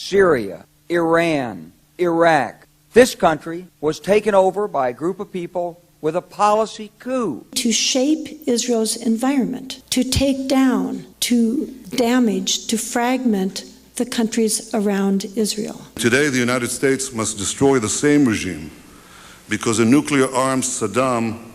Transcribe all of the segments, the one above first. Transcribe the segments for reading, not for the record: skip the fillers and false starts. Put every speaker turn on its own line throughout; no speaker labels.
Syria, Iran, Iraq. This country was taken over by a group of people with a policy coup.
To shape Israel's environment, to take down, to damage, to fragment the countries around Israel.
Today, the United States must destroy the same regime because a nuclear-armed Saddam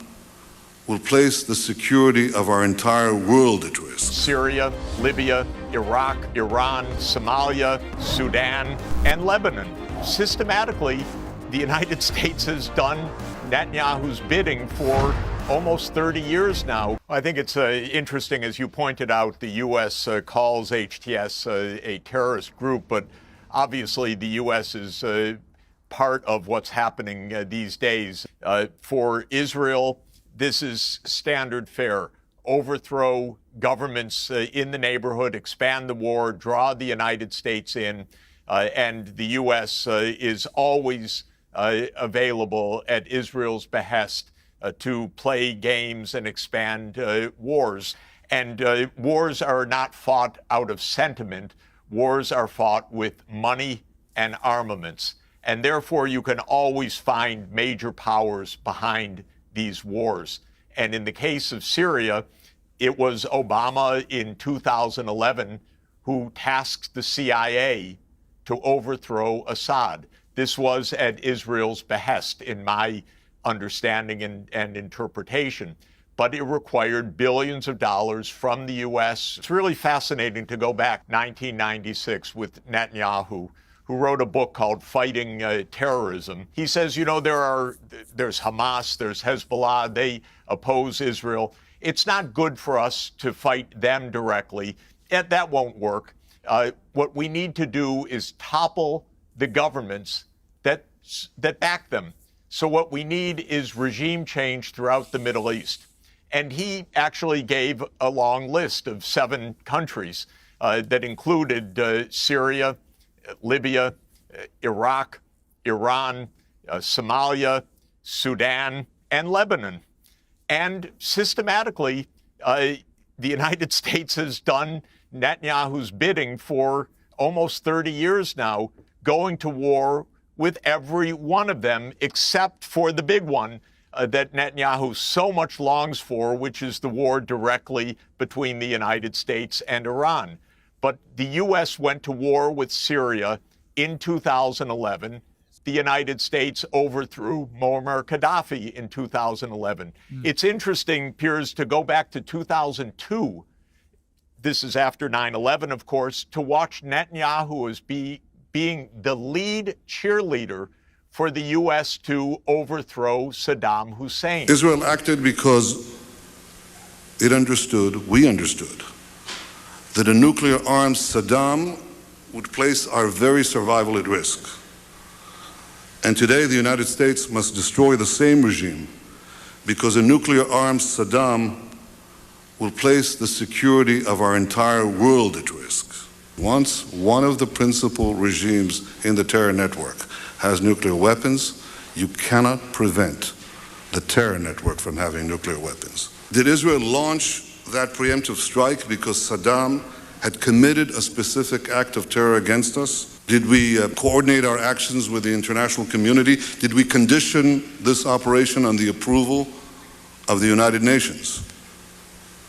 will place the security of our entire world at risk.
Syria, Libya, Iraq, Iran, Somalia, Sudan, and Lebanon. Systematically, the United States has done Netanyahu's bidding for almost 30 years now. I think it's interesting, as you pointed out, the U.S. Calls HTS a terrorist group, but obviously the U.S. is part of what's happening these days. For Israel, this is standard fare. Overthrow governments in the neighborhood, expand the war, draw the United States in, and the U.S. Is always available at Israel's behest to play games and expand wars. And wars are not fought out of sentiment. Wars are fought with money and armaments. And therefore, you can always find major powers behind these wars. And in the case of Syria, it was Obama in 2011 who tasked the CIA to overthrow Assad. This was at Israel's behest, in my understanding and interpretation. But it required billions of dollars from the U.S. It's really fascinating to go back 1996 with Netanyahu, who wrote a book called Fighting Terrorism. He says, you know, there's Hamas, there's Hezbollah, they oppose Israel. It's not good for us to fight them directly. That won't work. What we need to do is topple the governments that back them. So what we need is regime change throughout the Middle East. And he actually gave a long list of 7 countries that included Syria, Libya, Iraq, Iran, Somalia, Sudan, and Lebanon. And systematically, the United States has done Netanyahu's bidding for almost 30 years now, going to war with every one of them, except for the big one that Netanyahu so much longs for, which is the war directly between the United States and Iran. But the U.S. went to war with Syria in 2011. The United States overthrew Muammar Gaddafi in 2011. It's interesting, Piers, to go back to 2002. This is after 9/11, of course, to watch Netanyahu as being the lead cheerleader for the U.S. to overthrow Saddam Hussein.
Israel acted because we understood, that a nuclear-armed Saddam would place our very survival at risk. And today, the United States must destroy the same regime because a nuclear-armed Saddam will place the security of our entire world at risk. Once one of the principal regimes in the terror network has nuclear weapons, you cannot prevent the terror network from having nuclear weapons. Did Israel launch that preemptive strike because Saddam had committed a specific act of terror against us? Did we coordinate our actions with the international community? Did we condition this operation on the approval of the United Nations?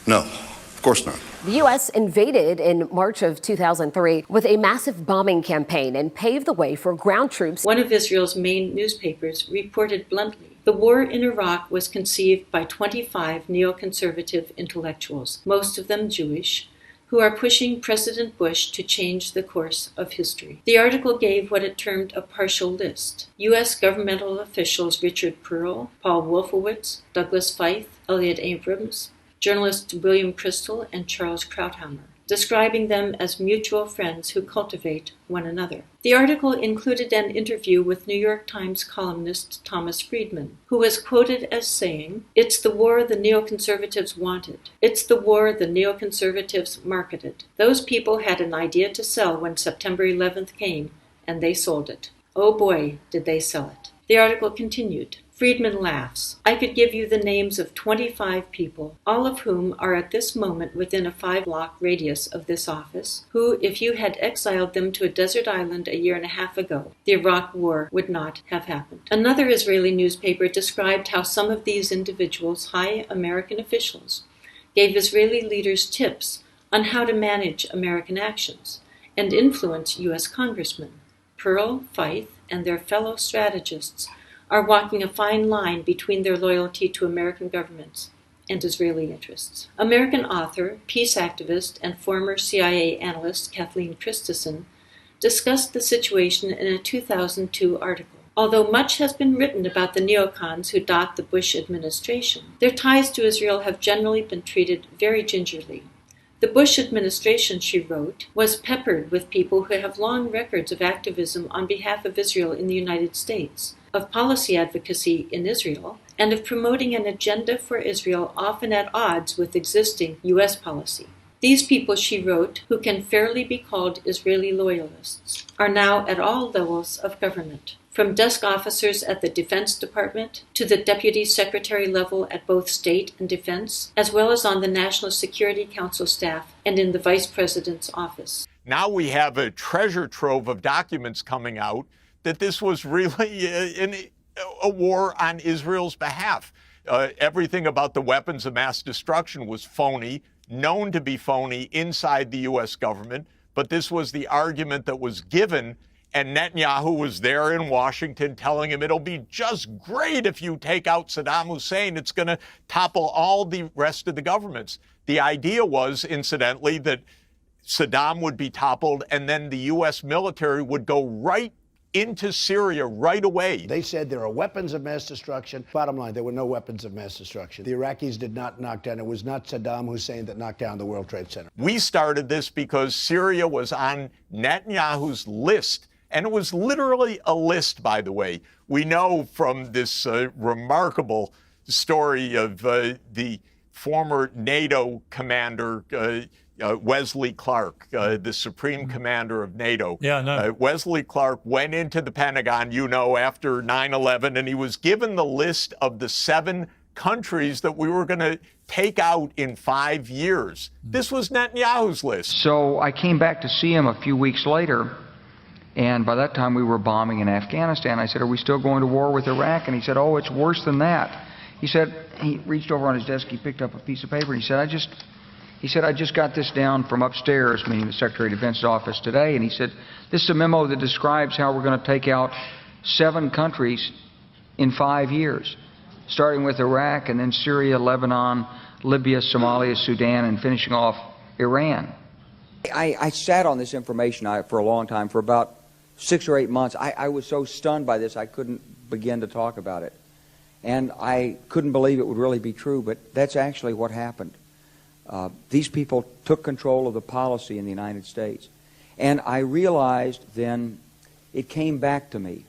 No, of course not.
The U.S. invaded in March of 2003 with a massive bombing campaign and paved the way for ground troops.
One of Israel's main newspapers reported bluntly, the war in Iraq was conceived by 25 neoconservative intellectuals, most of them Jewish, who are pushing President Bush to change the course of history. The article gave what it termed a partial list. U.S. governmental officials Richard Pearl, Paul Wolfowitz, Douglas Feith, Elliot Abrams, journalists William Crystal and Charles Krauthammer, describing them as mutual friends who cultivate one another. The article included an interview with New York Times columnist Thomas Friedman, who was quoted as saying, "It's the war the neoconservatives wanted. It's the war the neoconservatives marketed. Those people had an idea to sell when September 11th came, and they sold it. Oh boy, did they sell it." The article continued, Friedman laughs. I could give you the names of 25 people, all of whom are at this moment within a 5-block radius of this office, who, if you had exiled them to a desert island a year and a half ago, the Iraq War would not have happened. Another Israeli newspaper described how some of these individuals, high American officials, gave Israeli leaders tips on how to manage American actions and influence U.S. congressmen. Pearl, Feith, and their fellow strategists are walking a fine line between their loyalty to American governments and Israeli interests. American author, peace activist, and former CIA analyst Kathleen Christensen discussed the situation in a 2002 article. Although much has been written about the neocons who dot the Bush administration, their ties to Israel have generally been treated very gingerly. The Bush administration, she wrote, was peppered with people who have long records of activism on behalf of Israel in the United States, of policy advocacy in Israel, and of promoting an agenda for Israel often at odds with existing U.S. policy. These people, she wrote, who can fairly be called Israeli loyalists, are now at all levels of government, from desk officers at the Defense Department to the Deputy Secretary level at both State and Defense, as well as on the National Security Council staff and in the Vice President's office.
Now we have a treasure trove of documents coming out that this was really a war on Israel's behalf. Everything about the weapons of mass destruction was phony, known to be phony inside the U.S. government, but this was the argument that was given, and Netanyahu was there in Washington telling him it'll be just great if you take out Saddam Hussein. It's going to topple all the rest of the governments. The idea was, incidentally, that Saddam would be toppled and then the U.S. military would go right into Syria right away.
They said there are weapons of mass destruction. Bottom line, there were no weapons of mass destruction. The Iraqis did not knock down. It was not Saddam Hussein that knocked down the World Trade Center.
We started this because Syria was on Netanyahu's list. And it was literally a list, by the way. We know from this remarkable story of the former NATO commander, Wesley Clark, the supreme commander of NATO. Wesley Clark went into the Pentagon, after 9/11, and he was given the list of the 7 countries that we were going to take out in 5 years. This was Netanyahu's list.
So I came back to see him a few weeks later, and by that time we were bombing in Afghanistan. I said, "Are we still going to war with Iraq?" And he said, "Oh, it's worse than that." He said, he reached over on his desk, he picked up a piece of paper, and he said, I just got this down from upstairs, meaning the Secretary of Defense's office today, and he said, this is a memo that describes how we're going to take out 7 countries in 5 years, starting with Iraq and then Syria, Lebanon, Libya, Somalia, Sudan, and finishing off Iran. I sat on this information for a long time, for about 6 or 8 months. I was so stunned by this I couldn't begin to talk about it. And I couldn't believe it would really be true, but that's actually what happened. These people took control of the policy in the United States. And I realized then, it came back to me,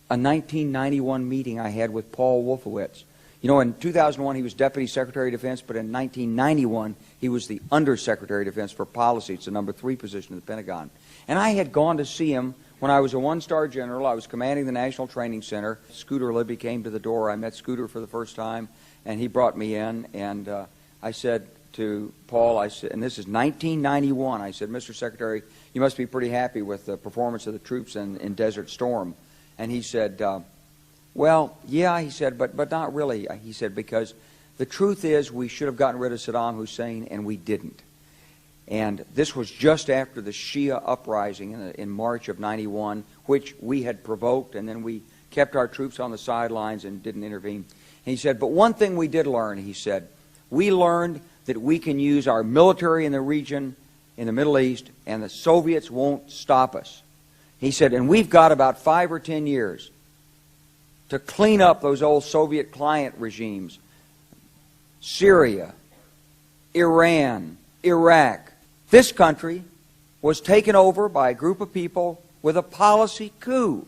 a 1991 meeting I had with Paul Wolfowitz. In 2001 he was Deputy Secretary of Defense, but in 1991 he was the Undersecretary of Defense for Policy. It's the number 3 position in the Pentagon. And I had gone to see him when I was a 1-star general. I was commanding the National Training Center. Scooter Libby came to the door. I met Scooter for the first time, and he brought me in, and I said to Paul, I said, and this is 1991, I said, "Mr. Secretary, you must be pretty happy with the performance of the troops in Desert Storm." And he said, "Well, yeah," he said, but not really. He said, "because the truth is we should have gotten rid of Saddam Hussein, and we didn't." And this was just after the Shia uprising in March of 91, which we had provoked, and then we kept our troops on the sidelines and didn't intervene. And he said, "But one thing we did learn," he said, "we learned that we can use our military in the region, in the Middle East, and the Soviets won't stop us." He said, "And we've got about 5 or 10 years to clean up those old Soviet client regimes. Syria, Iran, Iraq. This country was taken over by a group of people with a policy coup.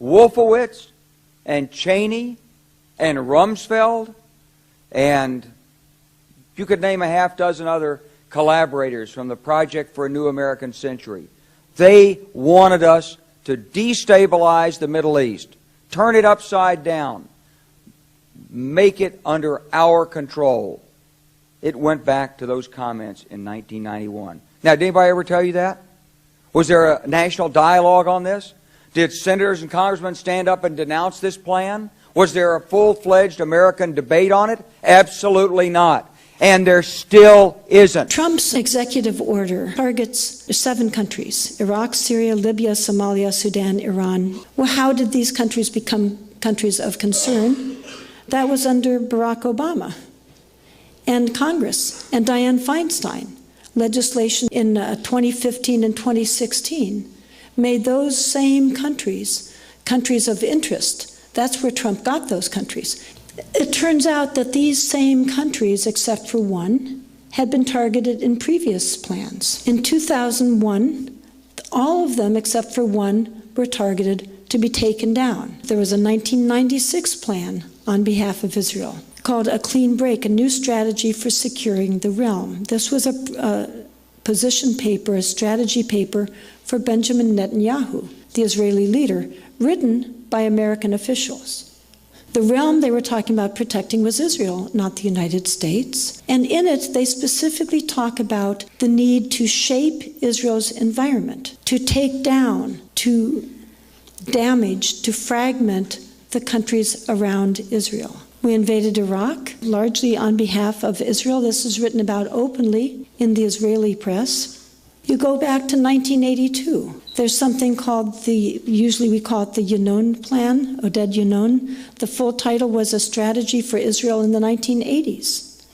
Wolfowitz and Cheney and Rumsfeld, and you could name a half-dozen other collaborators from the Project for a New American Century. They wanted us to destabilize the Middle East, turn it upside down, make it under our control. It went back to those comments in 1991. Now, did anybody ever tell you that? Was there a national dialogue on this? Did senators and congressmen stand up and denounce this plan? Was there a full-fledged American debate on it? Absolutely not. And there still isn't.
Trump's executive order targets 7 countries: Iraq, Syria, Libya, Somalia, Sudan, Iran. Well, how did these countries become countries of concern? That was under Barack Obama and Congress and Dianne Feinstein. Legislation in 2015 and 2016 made those same countries countries of interest. That's where Trump got those countries. It turns out that these same countries, except for one, had been targeted in previous plans. In 2001, all of them except for one were targeted to be taken down. There was a 1996 plan on behalf of Israel called A Clean Break, a new strategy for securing the realm. This was a position paper, a strategy paper for Benjamin Netanyahu, the Israeli leader, written by American officials. The realm they were talking about protecting was Israel, not the United States. And in it, they specifically talk about the need to shape Israel's environment, to take down, to damage, to fragment the countries around Israel. We invaded Iraq, largely on behalf of Israel. This is written about openly in the Israeli press. You go back to 1982. There's something called usually we call it the Yunon Plan, Oded Yunon. The full title was A Strategy for Israel in the 1980s.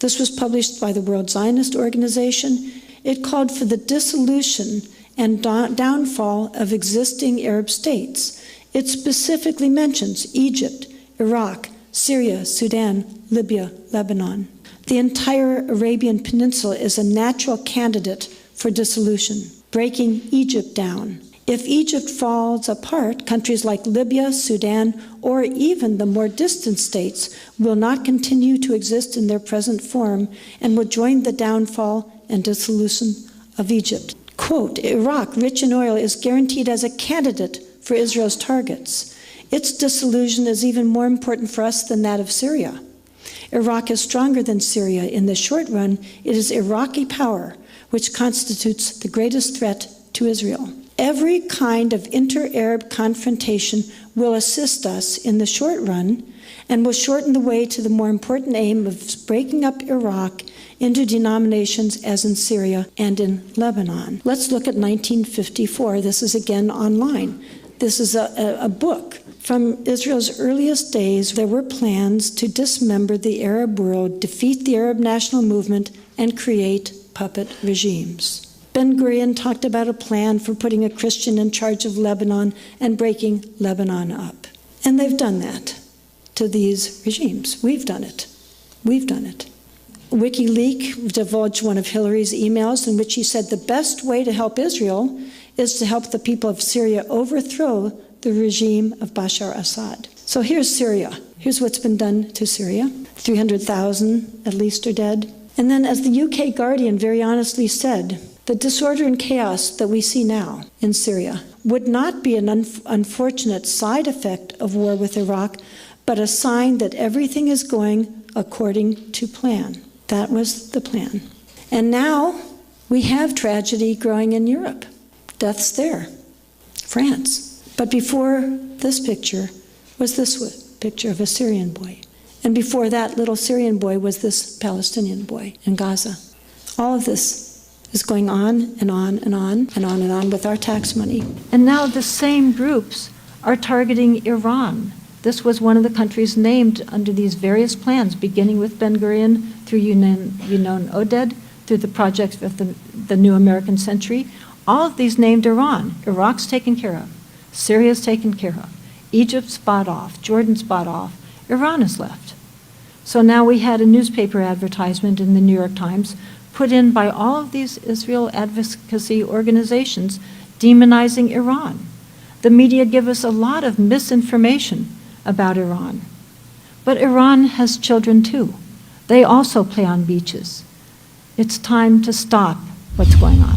This was published by the World Zionist Organization. It called for the dissolution and downfall of existing Arab states. It specifically mentions Egypt, Iraq, Syria, Sudan, Libya, Lebanon. The entire Arabian Peninsula is a natural candidate for dissolution, breaking Egypt down. If Egypt falls apart, countries like Libya, Sudan, or even the more distant states will not continue to exist in their present form and will join the downfall and dissolution of Egypt. Quote, Iraq, rich in oil, is guaranteed as a candidate for Israel's targets. Its dissolution is even more important for us than that of Syria. Iraq is stronger than Syria. In the short run, it is Iraqi power which constitutes the greatest threat to Israel. Every kind of inter-Arab confrontation will assist us in the short run and will shorten the way to the more important aim of breaking up Iraq into denominations as in Syria and in Lebanon. Let's look at 1954. This is again online. This is a book. From Israel's earliest days, there were plans to dismember the Arab world, defeat the Arab national movement, and create puppet regimes. Ben-Gurion talked about a plan for putting a Christian in charge of Lebanon and breaking Lebanon up. And they've done that to these regimes. We've done it. We've done it. WikiLeaks divulged one of Hillary's emails in which he said the best way to help Israel is to help the people of Syria overthrow the regime of Bashar Assad. So here's Syria. Here's what's been done to Syria. 300,000 at least are dead. And then, as the UK Guardian very honestly said, the disorder and chaos that we see now in Syria would not be an unfortunate side effect of war with Iraq, but a sign that everything is going according to plan. That was the plan. And now we have tragedy growing in Europe. Deaths there. France. But before this picture was this picture of a Syrian boy. And before that little Syrian boy was this Palestinian boy in Gaza. All of this is going on and on and on and on and on with our tax money. And now the same groups are targeting Iran. This was one of the countries named under these various plans, beginning with Ben-Gurion through Yunon Oded, through the project of the New American Century. All of these named Iran. Iraq's taken care of. Syria's taken care of. Egypt's bought off. Jordan's bought off. Iran is left. So now we had a newspaper advertisement in the New York Times put in by all of these Israel advocacy organizations demonizing Iran. The media give us a lot of misinformation about Iran. But Iran has children too. They also play on beaches. It's time to stop what's going on.